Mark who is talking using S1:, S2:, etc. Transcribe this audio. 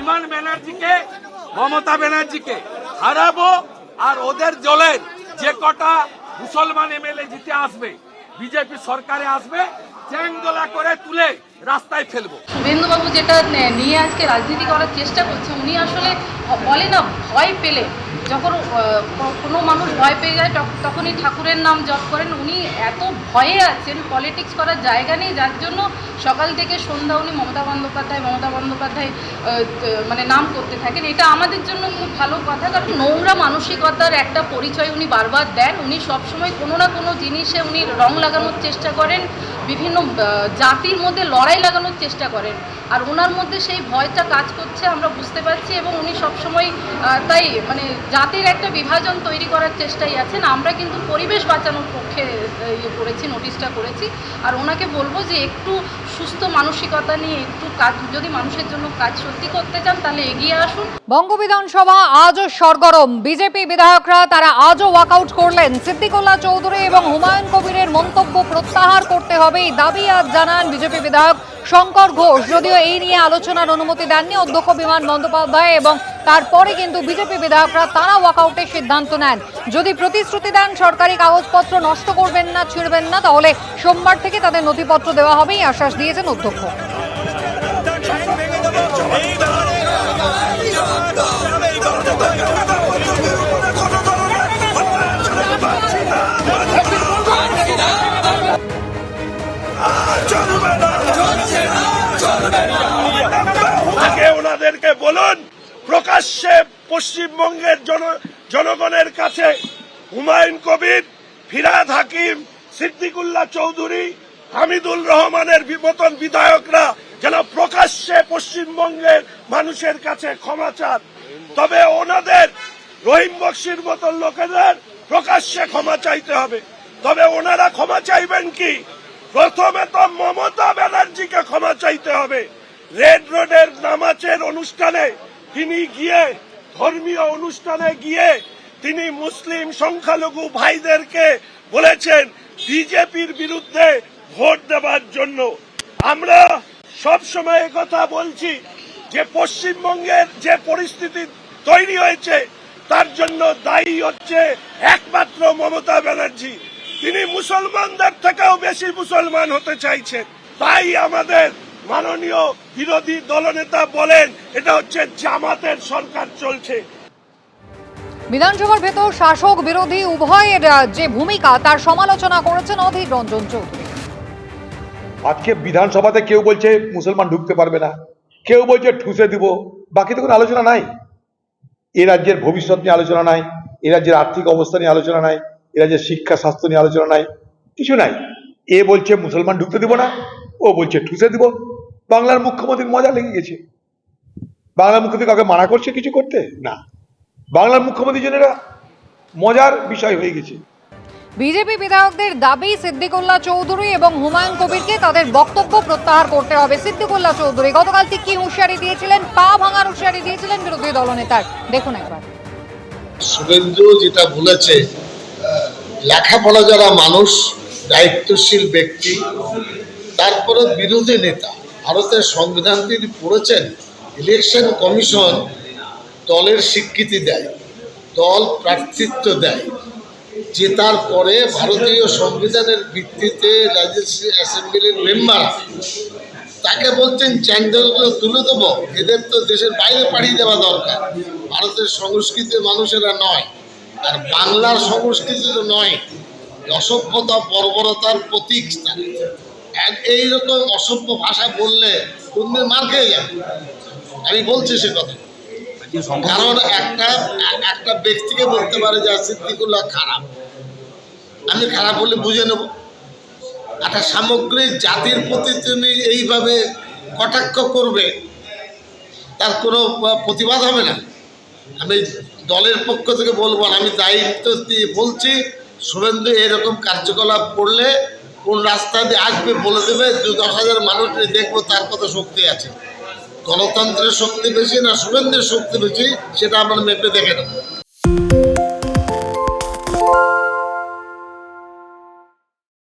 S1: বিমান ব্যানার্জিকে, মমতা ব্যানার্জিকে হারাবো, আর ওদের দলের যে কটা মুসলমান এমএলএ জিতে আসবে, বিজেপি সরকারে আসবে, চ্যাংদোলা করে তুলে রাস্তায় ফেলবো।
S2: শুভেন্দুবাবু যেটা নিয়ে আজকে রাজনীতি করার চেষ্টা করছে, উনি আসলে বলে না, ভয় পেলে যখন কোনো মানুষ ভয় পেয়ে যায় তখনই ঠাকুরের নাম জপ করেন। উনি এত ভয়ে আছেন, পলিটিক্স করার জায়গা নেই, যার জন্য সকাল থেকে সন্ধ্যা উনি মমতা বন্দ্যোপাধ্যায় মানে নাম করতে থাকেন। এটা আমাদের জন্য খুব ভালো কথা, কারণ নোংরা মানসিকতার একটা পরিচয় উনি বারবার দেন। উনি সবসময় কোনো না কোনো জিনিসে উনি রং লাগানোর চেষ্টা করেন, বিভিন্ন জাতির মধ্যে লড়াই লাগানোর চেষ্টা করেন, আর ওনার মধ্যে সেই ভয়টা কাজ করছে আমরা বুঝতে পারছি। এবং উনি সবসময় তাই মানে জাতির একটা বিভাজন তৈরি করার চেষ্টাই আছেন। আমরা কিন্তু পরিবেশ বাঁচানোর পক্ষে করেছি, নোটিশটা করেছি। আর ওনাকে বলবো যে একটু সুস্থ মানসিকতা নিয়ে একটু কাজ, যদি মানুষের জন্য কাজ সত্যি করতে চান তাহলে এগিয়ে আসুন।
S3: বঙ্গ বিধানসভা আজও সরগরম। বিজেপি বিধায়করা তারা আজও ওয়াকআউট করলেন। সিদ্দিকুল্লাহ চৌধুরী এবং হুমায়ুন কবিরের মন্তব্য প্রত্যাহার করতে হবে এই দাবি আজ জানান বিজেপি বিধায়ক শঙ্কর ঘোষ। যদিও এই নিয়ে আলোচনার অনুমতি দেননি অধ্যক্ষ বিমান বন্দ্যোপাধ্যায়, এবং তারপরে কিন্তু বিজেপি বিধায়করা তারা ওয়াকআউটের সিদ্ধান্ত নেন। যদি প্রতিশ্রুতি দেন সরকারি কাগজপত্র নষ্ট করবেন না, ছিঁড়বেন না, তাহলে সোমবার থেকে তাদের নথিপত্র দেওয়া হবে এই আশ্বাস দিয়েছেন অধ্যক্ষ।
S4: আগে ওনাদেরকে বলুন, প্রকাশ্যে পশ্চিমবঙ্গের জনগণের কাছে হুমায়ুন কবির, ফিরহাদ হাকিম, সিদ্দিকুল্লাহ চৌধুরী, হামিদুর রহমানের মতন বিধায়করা যেন প্রকাশ্যে পশ্চিমবঙ্গের মানুষের কাছে ক্ষমা চান। তবে ওনাদের রহিম বক্সির মতন লোকেদের প্রকাশ্যে ক্ষমা চাইতে হবে। তবে ওনারা ক্ষমা চাইবেন কি? প্রথমে তো মমতা ব্যানার্জিকে ক্ষমা চাইতে হবে। রেড রোডের নামাজের অনুষ্ঠানে তিনি গিয়ে, ধর্মীয় অনুষ্ঠানে গিয়ে তিনি মুসলিম সংখ্যালঘু ভাইদেরকে বলেছেন বিজেপির বিরুদ্ধে ভোট দেওয়ার জন্য। আমরা সবসময় কথা বলছি যে পশ্চিমবঙ্গের যে পরিস্থিতি তৈরি হয়েছে তার জন্য দায়ী হচ্ছে একমাত্র মমতা ব্যানার্জি। তিনি মুসলমানদের থেকেও বেশি মুসলমান হতে চাইছেন। তাই আমাদের মাননীয় বিরোধী দলনেতা বলেন এটা হচ্ছে জামাতের সরকার চলছে।
S3: বিধানসভার ভেতর শাসক বিরোধী উভয়ের যে ভূমিকা তার সমালোচনা করেছেন অধীর রঞ্জন চৌধুরী।
S5: আজকে বিধানসভাতে কেউ বলছে মুসলমান ঢুকতে পারবে না, কেউ বলছে ঠুসে দিব, বাকি তো কোনো আলোচনা নাই। এ রাজ্যের ভবিষ্যৎ নিয়ে আলোচনা নাই, এ রাজ্যের আর্থিক অবস্থা নিয়ে আলোচনা নাই, এ রাজ্যের শিক্ষা স্বাস্থ্য নিয়ে আলোচনা নাই, কিছু নাই। এ বলছে মুসলমান ঢুকতে দিব না, ও বলছে ঠুসে দিব। বাংলার মুখ্যমন্ত্রীর মজা লেগে গেছে। বাংলার মুখ্যমন্ত্রী কাউকে মানা করছে কিছু করতে? না, বাংলার মুখ্যমন্ত্রীর জন্য এটা মজার বিষয় হয়ে গেছে।
S3: বিজেপি বিধায়কদের দাবি সিদ্দিকুল্লাহ চৌধুরী এবং হুমায়ুন কবিরকে তাদের বক্তব্য প্রত্যাহার করতে হবে। সিদ্দিকুল্লাহ চৌধুরী গতকাল ঠিক কি হুঁশিয়ারি দিয়েছিলেন, পা ভাঙার হুঁশিয়ারি দিয়েছিলেন বিরোধী দলনেতার, দেখুন একবার।
S6: শুভেন্দু যেটা বলেছে, লেখাপড়া যারা মানুষ, দায়িত্বশীল ব্যক্তি, তারপরে বিরোধী নেতা, ভারতের সংবিধান তিনি পড়েছেন। ইলেকশন কমিশন দলের স্বীকৃতি দেয়, দল প্রার্থিত্ব দেয়, জেতার পরে ভারতীয় সংবিধানের ভিত্তিতে লেজিসলেটিভ অ্যাসেম্বলির মেম্বার তাকে বলছেন চ্যাংদোলগুলো তুলে দেবো, এদের তো দেশের বাইরে পাঠিয়ে দেওয়া দরকার। ভারতের সংস্কৃতির মানুষেরা নয়, আর বাংলার সংস্কৃতি তো নয়, অসভ্যতা বর্বরতার প্রতীক। এইরকম অসভ্য ভাষা বললে কোনদিন মার খেয়ে যাবে। আমি বলছি সে কথা, কারণ একটা ব্যক্তিকে বলতে পারে যে সিদ্দিকুল্লাহ খারাপ, আমি খারাপ বলে বুঝে নেব। একটা সামগ্রিক জাতির প্রতি তুমি এইভাবে কটাক্ষ করবে, তার কোনো প্রতিবাদ হবে না। আমি দলের পক্ষ থেকে বলবো, আমি দায়িত্ব দিয়ে বলছি, শুভেন্দু এরকম কার্যকলাপ করলে কোন রাস্তা দিয়ে আসবে বলে দেবে, 10,000 মানুষ দেখবো তার কত শক্তি আছে। গণতন্ত্রের শক্তি বেশি না শুভেন্দুর শক্তি বেশি, সেটা আমরা মেপে দেখে নেব।